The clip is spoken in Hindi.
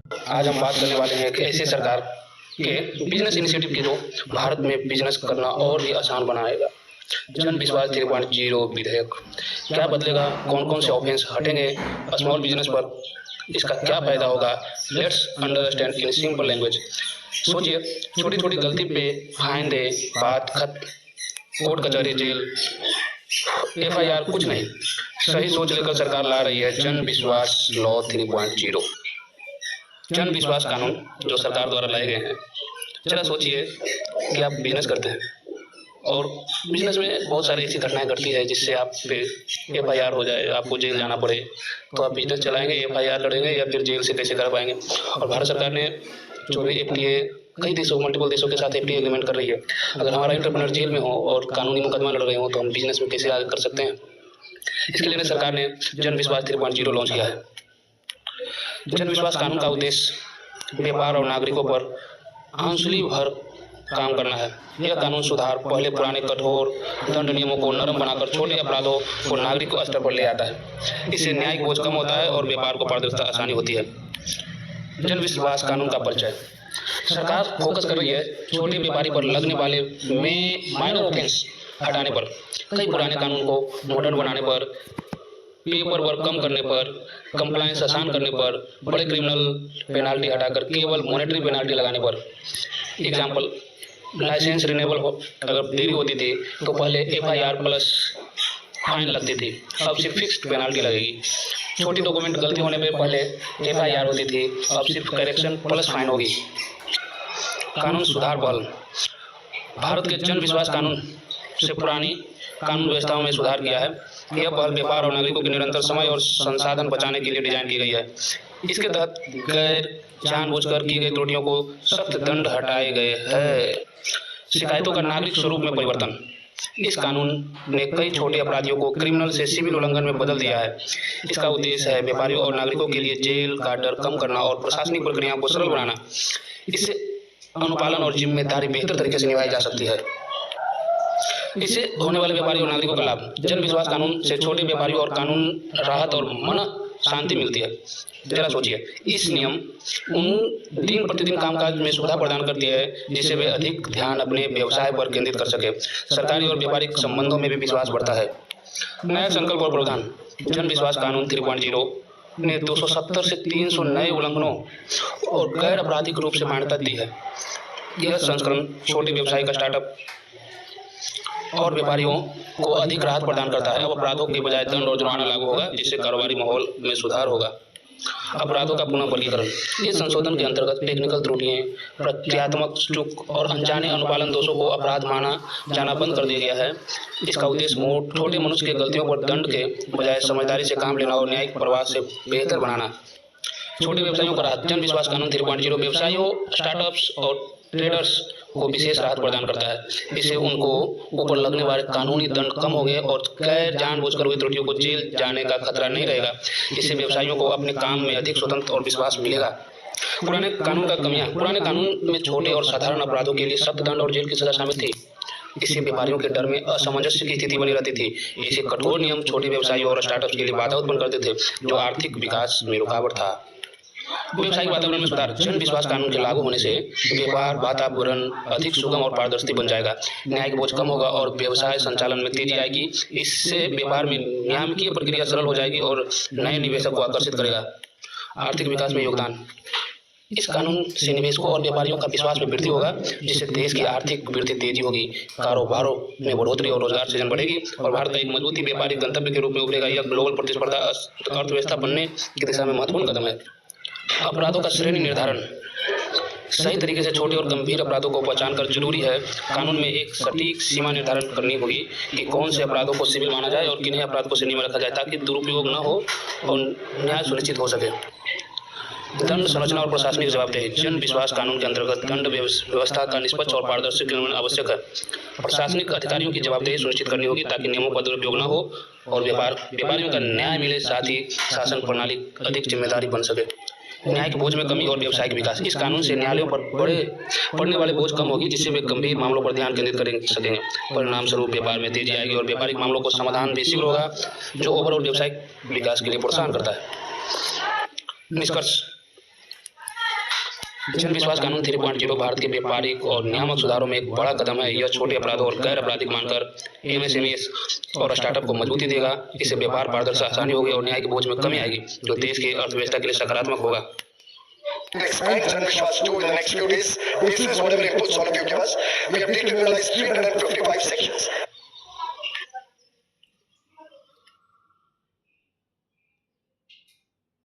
आज हम बात करने वाले हैं एक ऐसे सरकार के बिजनेस इनिशिएटिव की जो भारत में बिजनेस करना और भी आसान बनाएगा। जन विश्वास 3.0 विधेयक क्या बदलेगा, कौन कौन से ऑफेंस हटेंगे स्मॉल बिजनेस पर, इसका क्या फायदा होगा। Let's understand in simple language. सोचिए, छोटी छोटी गलती पे फाइन दे, बात खत्म, कोर्ट कचहरी जेल, FIR कुछ नहीं। सही सोच लेकर सरकार ला रही है जन विश्वास लॉ 3.0। जन विश्वास कानून जो सरकार द्वारा लाए गए हैं। जरा सोचिए कि आप बिजनेस करते हैं और बिजनेस में बहुत सारी ऐसी घटनाएं घटती है जिससे आप पे FIR हो जाए, आपको जेल जाना पड़े, तो आप बिजनेस चलाएंगे, FIR लड़ेंगे या फिर जेल से कैसे कर पाएंगे। और भारत सरकार ने जो भी FTA कई देशों मल्टीपल देशों के साथ FTA एग्रीमेंट कर रही है। अगर हमारा एंटरप्रेन्योर जेल में हो और कानूनी मुकदमा लड़ रहे हो तो हम बिजनेस में कैसे आगे कर सकते हैं। इसके लिए सरकार ने जन विश्वास 3.0 लॉन्च किया है। जन विश्वास कानून का उद्देश्य व्यापार और नागरिकों पर आंसुली भर काम करना है। यह कानून सुधार पहले पुराने कठोर दंड नियमों को नरम बनाकर छोटे अपराधों को नागरिक स्तर पर ले आता है। इससे न्यायिक बोझ कम होता है और व्यापार को पारदर्शिता आसानी होती है। जन विश्वास कानून का परिचय। सरकार फोकस कर रही है छोटे व्यापारी पर लगने वाले माइनर ऑफेंस हटाने पर, कई पुराने कानून को मॉडर्न बनाने पर, पेपर वर्क कम करने पर, कंप्लायंस आसान करने पर, बड़े क्रिमिनल पेनाल्टी हटाकर केवल मॉनेटरी पेनाल्टी लगाने पर। एग्जाम्पल, लाइसेंस रिन्यूएबल हो अगर देरी होती थी तो पहले FIR प्लस फाइन लगती थी, अब सिर्फ फिक्स्ड पेनाल्टी लगेगी। छोटी डॉक्यूमेंट गलती होने पर पहले FIR होती थी, अब सिर्फ करेक्शन प्लस फाइन होगी। कानून सुधार पहल। भारत के जन विश्वास कानून से पुरानी कानून व्यवस्थाओं में सुधार किया है। यह पहल व्यापार और नागरिकों के निरंतर समय और संसाधन बचाने के लिए डिजाइन की गई है। इसके तहत गैर जानबूझकर की गई त्रुटियों को सख्त दंड हटाए गए हैं। शिकायतों का नागरिक स्वरूप में परिवर्तन। इस कानून ने कई छोटे अपराधियों को क्रिमिनल से सिविल उल्लंघन में बदल दिया है। इसका उद्देश्य है व्यापारियों और नागरिकों के लिए जेल का डर कम करना और प्रशासनिक प्रक्रियाओं को सरल बनाना। इससे अनुपालन और जिम्मेदारी बेहतर तरीके से निभाई जा सकती है। इससे होने वाले व्यापारी और नागरिकों का लाभ। जन विश्वास कानून से छोटे व्यापारियों और कानून राहत और मन शांति मिलती है। जरा सोचिए, इस नियम उन दिन प्रतिदिन कामकाज में सुविधा प्रदान करती है जिससे वे अधिक ध्यान अपने व्यवसाय पर केंद्रित कर सके। सरकारी और व्यापारिक संबंधों में भी विश्वास बढ़ता है। नया संकल्प और प्रावधान। जन विश्वास कानून 3.0 ने 270 से 300 नए उल्लंघनों और गैर आपराधिक रूप से मान्यता दी है। यह संस्करण छोटे व्यवसायिक स्टार्टअप और व्यापारियों को अधिक राहत प्रदान करता है। अब अपराधों के बजाय दंड और जुर्माना लागू होगा, जिससे कारोबारी माहौल में सुधार होगा। अपराधों का पुनः वर्गीकरण। इस संशोधन के अंतर्गत टेक्निकल त्रुटियां, प्रक्रियात्मक चूक और अनजाने अनुपालन दोषों को अपराध माना जाना बंद कर दिया गया है। इसका उद्देश्य छोटे मनुष्य के गलतियों पर दंड के बजाय समझदारी से काम लेना और न्यायिक प्रवाह से बेहतर बनाना। छोटे व्यवसायियों को राहत। जन विश्वास कानून 3.0 व्यवसायियों, स्टार्टअप्स और ट्रेडर्स को विशेष राहत प्रदान करता है। इससे उनको ऊपर लगने वाले कानूनी दंड कम हो गए और गैर जानबूझकर हुई त्रुटियों को जेल जाने का खतरा नहीं रहेगा। इससे व्यवसायियों को अपने काम में अधिक स्वतंत्र और विश्वास मिलेगा। पुराने कानून का कमियां। पुराने कानून में छोटे और साधारण अपराधों के लिए सख्त दंड और जेल की सजा शामिल थी। इससे व्यापारियों के डर में असमंजस्य की स्थिति बनी रहती थी। ऐसे कठोर नियम छोटे व्यवसायियों और स्टार्टअप्स के लिए बाधा उत्पन्न करते थे, जो आर्थिक विकास में रुकावट था। व्यावसायिक वातावरण में सुधार। जन विश्वास कानून के लागू होने से व्यापार वातावरण अधिक सुगम और पारदर्शी बन जाएगा। न्यायिक बोझ कम होगा और व्यवसाय संचालन में तेजी आएगी। इससे व्यापार में नियामकीय प्रक्रिया सरल हो जाएगी और नए निवेशक को आकर्षित करेगा। आर्थिक विकास में योगदान। इस कानून से निवेशकों और व्यापारियों का विश्वास में वृद्धि होगा, जिससे देश की आर्थिक वृद्धि तेजी होगी, कारोबारों में बढ़ोतरी और रोजगार सृजन बढ़ेगी और भारत का एक मजबूत व्यापारिक गंतव्य के रूप में उभरेगा। यह ग्लोबल प्रतिस्पर्धा अर्थव्यवस्था बनने की दिशा में महत्वपूर्ण कदम है। अपराधों का श्रेणी निर्धारण। सही तरीके से छोटे और गंभीर अपराधों को पहचान कर जरूरी है कानून में एक सटीक सीमा निर्धारण करनी होगी कि कौन से अपराधों को सिविल माना जाए और किन्हें अपराध को श्रेणी में रखा जाए, ताकि दुरुपयोग न हो और न्याय सुनिश्चित हो सके। दंड संरचना और प्रशासनिक जवाबदेही। जन विश्वास कानून के अंतर्गत दंड व्यवस्था का निष्पक्ष और पारदर्शी क्रियान्वयन आवश्यक है। प्रशासनिक अधिकारियों की जवाबदेही सुनिश्चित करनी होगी ताकि नियमों का दुरुपयोग न हो और व्यापारियों का न्याय मिले, साथ ही शासन प्रणाली अधिक जिम्मेदारी बन सके। न्यायिक बोझ में कमी और व्यावसायिक विकास। इस कानून से न्यायालयों पर पड़ने वाले बोझ कम होगी, जिससे वे गंभीर मामलों पर ध्यान केंद्रित कर सकेंगे। परिणाम स्वरूप व्यापार में तेजी आएगी और व्यापारिक मामलों को समाधान भी शीघ्र होगा, जो ओवरऑल व्यावसायिक विकास के लिए प्रोत्साहन करता है। निष्कर्ष। जन विश्वास कानून 3.0 भारत के व्यापारिक और नियामक सुधारों में एक बड़ा कदम है। यह छोटे अपराधों और गैर आपराधिक मानकर एमएसएमईज और स्टार्टअप को मजबूती देगा। इससे व्यापार पारदर्शिता आसानी होगी और न्याय के बोझ में कमी आएगी, जो देश की अर्थव्यवस्था के लिए सकारात्मक होगा। Expand Jan Vishwas 2 in the next few days. Basis whatever inputs all of you give us, we have decriminalized 355 sections.